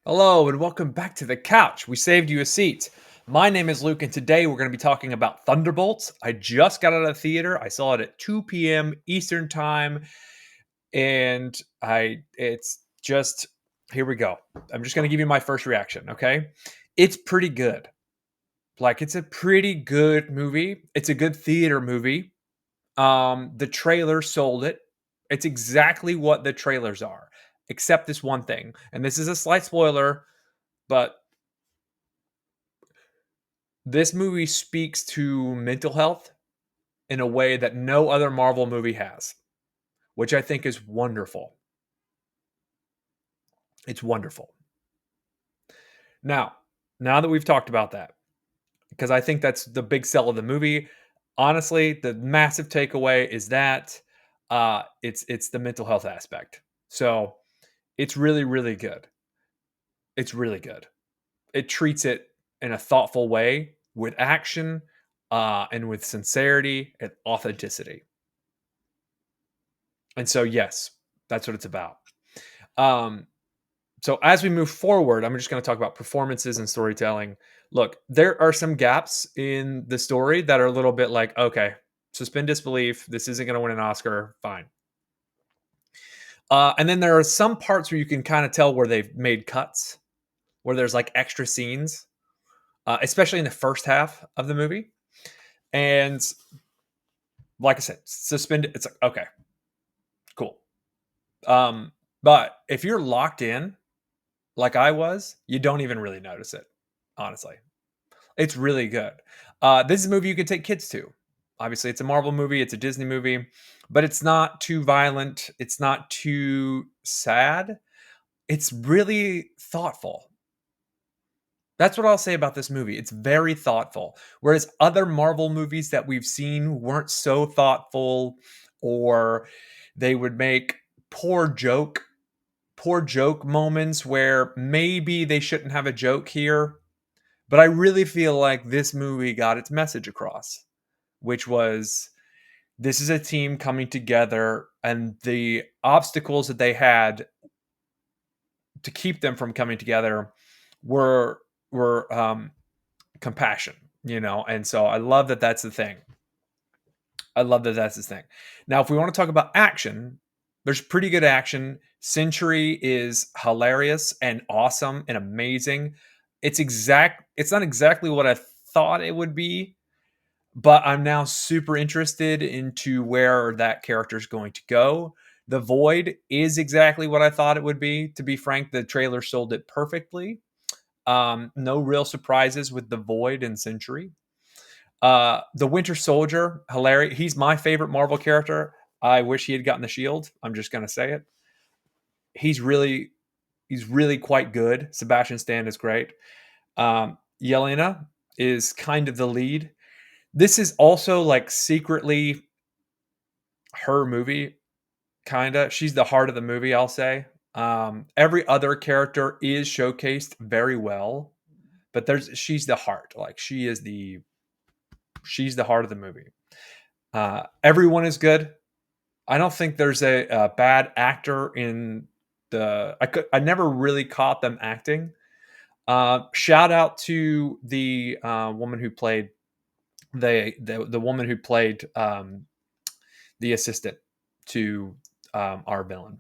Hello and welcome back to the couch. We saved you a seat. My name is Luke, and today we're going to be talking about Thunderbolts. I just got out of the theater. I saw it at 2 p.m. Eastern Time, and it's just here we go. I'm just going to give you my first reaction, okay? It's pretty good. Like it's a pretty good movie. It's a good theater movie. The trailer sold it. It's exactly what the trailers are, except this one thing. And this is a slight spoiler, but this movie speaks to mental health in a way that no other Marvel movie has, which I think is wonderful. It's wonderful. Now, now that we've talked about that, because I think that's the big sell of the movie. Honestly, the massive takeaway is that it's the mental health aspect. So it's really, really good. It's really good. It treats it in a thoughtful way with action and with sincerity and authenticity. And so, yes, that's what it's about. Um, so as we move forward, I'm just going to talk about performances and storytelling. Look, there are some gaps in the story that are a little bit like, okay, suspend disbelief. This isn't going to win an Oscar. Fine. And then there are some parts where you can kind of tell where they've made cuts, where there's like extra scenes, especially in the first half of the movie. And like I said, suspend. It's like, okay, cool. But if you're locked in, like I was, you don't even really notice it, honestly. It's really good. This is a movie you could take kids to. Obviously, it's a Marvel movie, it's a Disney movie, but it's not too violent, it's not too sad. It's really thoughtful. That's what I'll say about this movie. It's very thoughtful. Whereas other Marvel movies that we've seen weren't so thoughtful, or they would make poor joke poor joke moments where maybe they shouldn't have a joke here. But I really feel like this movie got its message across, which was this is a team coming together, and the obstacles that they had to keep them from coming together were compassion, And so I love that that's the thing. I love that that's the thing. Now, if we want to talk about action, there's pretty good action. Century is hilarious and awesome and amazing. It's not exactly what I thought it would be, but I'm now super interested into where that character is going to go. The Void is exactly what I thought it would be. To be frank, the trailer sold it perfectly. No real surprises with the Void and Century. The Winter Soldier, hilarious. He's my favorite Marvel character. I wish he had gotten the shield. I'm just gonna say it. He's really, he's really quite good. Sebastian Stan is great. Yelena is kind of the lead. This is also like secretly her movie, kinda. She's the heart of the movie, I'll say. Every other character is showcased very well, but she's the heart. Like she's the heart of the movie. Everyone is good. I don't think there's a bad actor in the. I never really caught them acting. Shout out to the woman who played the woman who played the assistant to our villain.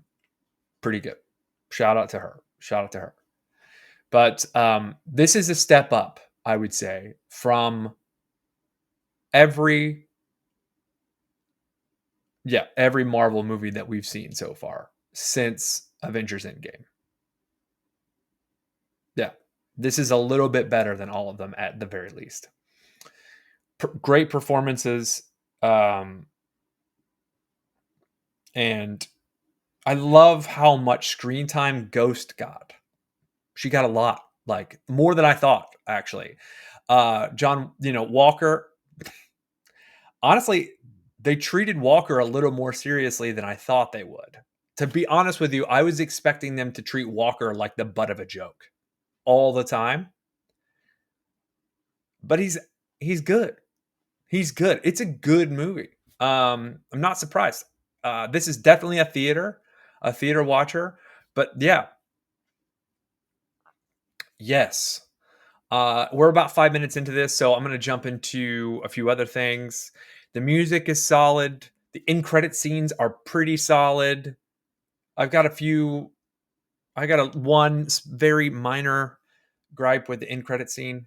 Pretty good. Shout out to her. Shout out to her. But this is a step up, I would say, from every every Marvel movie that we've seen so far since Avengers Endgame. Yeah, this is a little bit better than all of them at the very least. Great performances, and I love how much screen time Ghost got. She got a lot, like more than I thought, actually. John, Walker. Honestly, they treated Walker a little more seriously than I thought they would. To be honest with you, I was expecting them to treat Walker like the butt of a joke all the time. But he's good. He's good. It's a good movie. I'm not surprised. This is definitely a theater watcher. But yeah, Yes. We're about 5 minutes into this, so I'm going to jump into a few other things. The music is solid. The end credit scenes are pretty solid. I've got a few. I got one very minor gripe with the end credit scene.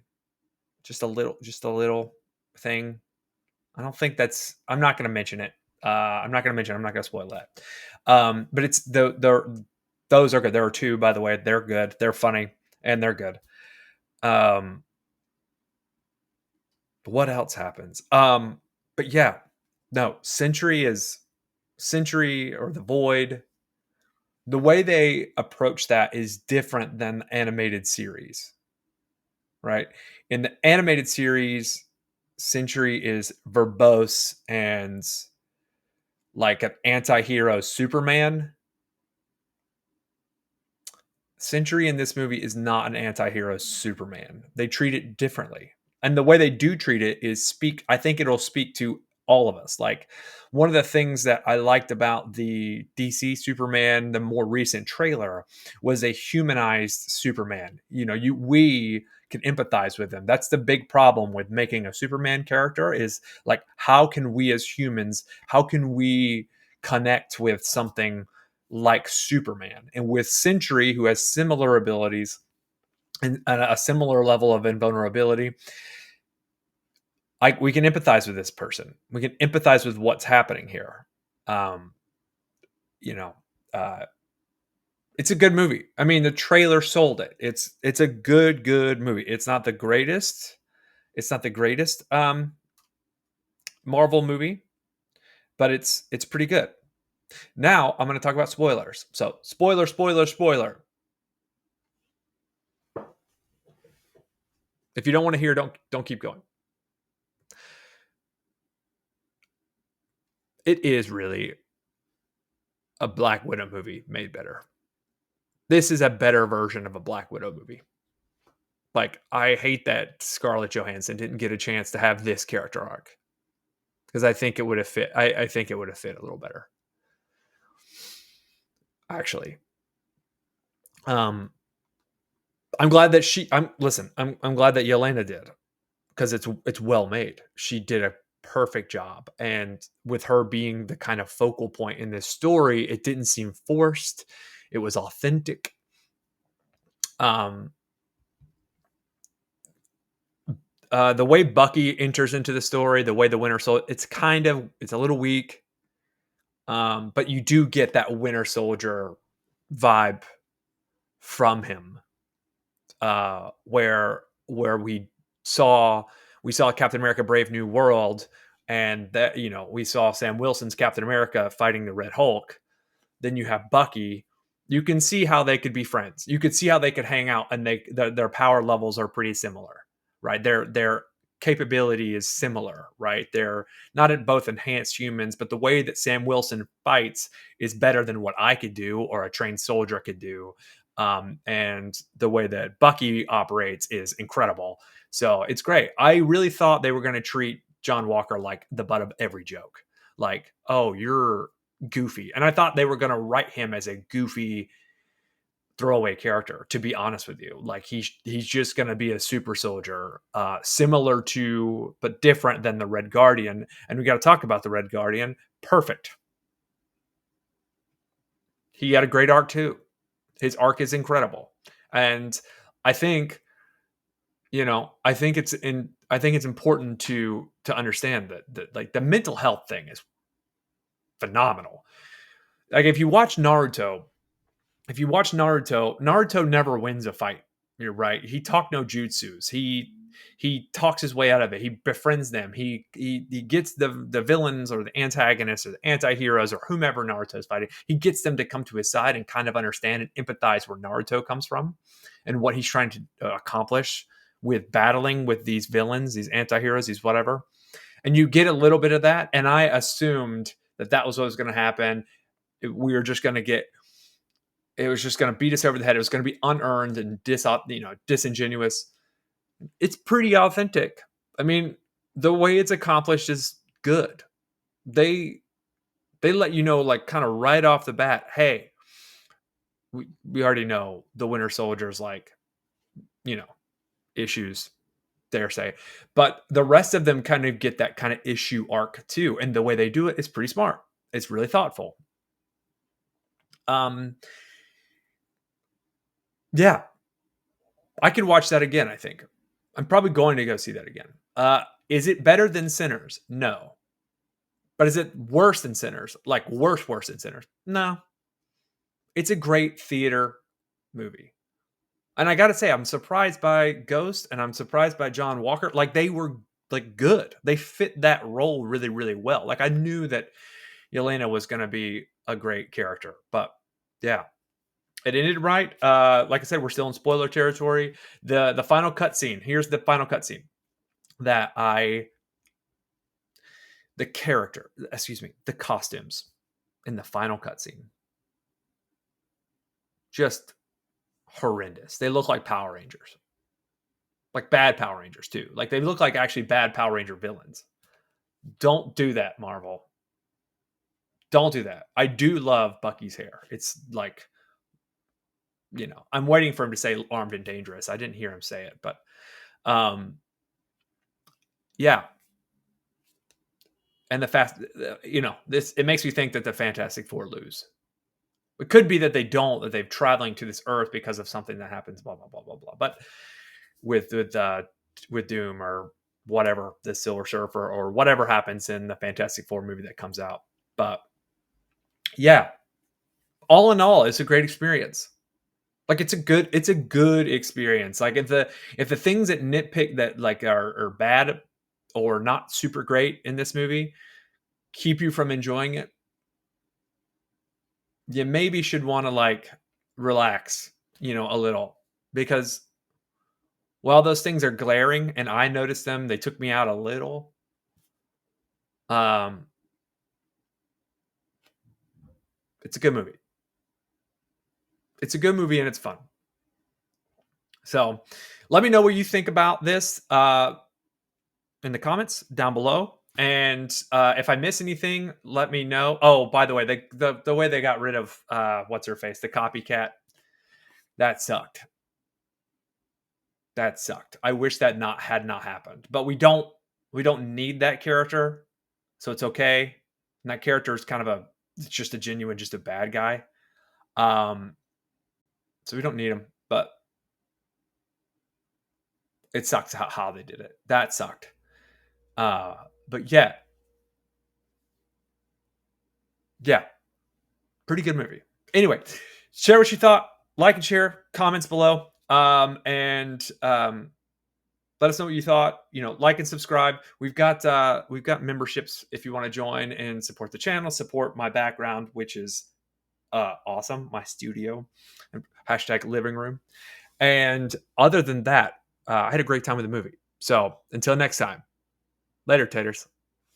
Just a little thing. I don't think that's. I'm not going to mention it. I'm not going to mention. I'm not going to spoil that. But it's those are good. There are two, by the way. They're good. They're funny and they're good. Um, what else happens? But yeah, no. Century or the Void. The way they approach that is different than the animated series, right? In the animated series, Century is verbose and like an anti-hero Superman. Century in this movie is not an anti-hero Superman. They treat it differently. And the way they do treat it is I think it'll speak to all of us. Like one of the things that I liked about the DC Superman, the more recent trailer, was a humanized Superman. You know, we can empathize with him. That's the big problem with making a Superman character is like how can we as humans, how can we connect with something like Superman. And with Sentry, who has similar abilities and a similar level of invulnerability, we can empathize with this person. We can empathize with what's happening here. Um, you know, uh, it's a good movie. I mean, the trailer sold it. It's a good movie. It's not the greatest. It's not the greatest Marvel movie, but it's pretty good. Now I'm going to talk about spoilers. So spoiler. If you don't want to hear, don't keep going. It is really a Black Widow movie made better. This is a better version of a Black Widow movie. Like, I hate that Scarlett Johansson didn't get a chance to have this character arc because I think it would have fit. I think it would have fit a little better, actually. Um, I'm glad that I'm glad that Yelena did because it's well made. She did a perfect job, and with her being the kind of focal point in this story, it didn't seem forced. It was authentic. Um, the way Bucky enters into the story, the way the Winter Soldier, it's a little weak, but you do get that Winter Soldier vibe from him, where we saw Captain America: Brave New World, and that we saw Sam Wilson's Captain America fighting the Red Hulk. Then you have Bucky. You can see how they could be friends. You could see how they could hang out, and their power levels are pretty similar, right? Their capability is similar, right? They're not both enhanced humans, but the way that Sam Wilson fights is better than what I could do or a trained soldier could do. And the way that Bucky operates is incredible. So it's great. I really thought they were going to treat John Walker like the butt of every joke. Like, oh, you're goofy. And I thought they were going to write him as a goofy throwaway character, to be honest with you. Like he's just going to be a super soldier, similar to but different than the Red Guardian. And we got to talk about the Red Guardian. Perfect. He had a great arc too. His arc is incredible. And I think I think it's important to understand that like the mental health thing is phenomenal. Like Naruto never wins a fight. You're right. He talked no jutsus. He talks his way out of it. He befriends them. He gets the villains or the antagonists or the anti-heroes or whomever Naruto's fighting. He gets them to come to his side and kind of understand and empathize where Naruto comes from and what he's trying to accomplish with battling with these villains, these anti-heroes, these whatever. And you get a little bit of that. And I assumed that was what was going to happen. We were just going to get it was just going to beat us over the head. It was going to be unearned and disingenuous. It's pretty authentic. I mean, the way it's accomplished is good. They let you know, like, kind of right off the bat, hey, we already know the Winter Soldier's like you know, issues, dare say. But the rest of them kind of get that kind of issue arc too. And the way they do it is pretty smart. It's really thoughtful. Yeah, I could watch that again, I think. I'm probably going to go see that again. Is it better than Sinners? No. But is it worse than Sinners? Like worse than Sinners? No. It's a great theater movie. And I got to say, I'm surprised by Ghost and I'm surprised by John Walker. Like they were like good. They fit that role really, really well. Like I knew that Yelena was going to be a great character, but yeah, it ended right. Like I said, we're still in spoiler territory. The final cutscene. Here's the final cutscene that the character, excuse me, the costumes in the final cutscene, just horrendous. They look like Power Rangers, like bad Power Rangers too. Like they look like actually bad Power Ranger villains. Don't do that, Marvel. Don't do that. I do love Bucky's hair. It's like, I'm waiting for him to say armed and dangerous. I didn't hear him say it, but yeah. And the fast, this, it makes me think that the Fantastic Four lose. It could be that they don't, that they're traveling to this Earth because of something that happens, blah, blah, blah, blah, blah. But with Doom or whatever, the Silver Surfer or whatever happens in the Fantastic Four movie that comes out. But yeah, all in all, it's a great experience. Like it's a good experience. Like if the things that nitpick that like are bad or not super great in this movie keep you from enjoying it, you maybe should want to like relax, a little, because while those things are glaring and I noticed them, they took me out a little. It's a good movie. It's a good movie and it's fun. So let me know what you think about this in the comments down below. And if I miss anything, let me know. Oh, by the way, the way they got rid of what's her face, the copycat, that sucked. That sucked. I wish that had not happened. But we don't need that character, so it's okay. And that character is kind of it's just a genuine, just a bad guy. So we don't need him, but it sucks how they did it. That sucked. But yeah, pretty good movie. Anyway, share what you thought. Like and share. Comments below. And let us know what you thought. Like and subscribe. We've got memberships if you want to join and support the channel, support my background, which is awesome. My studio, # living room. And other than that, I had a great time with the movie. So until next time, later, taters.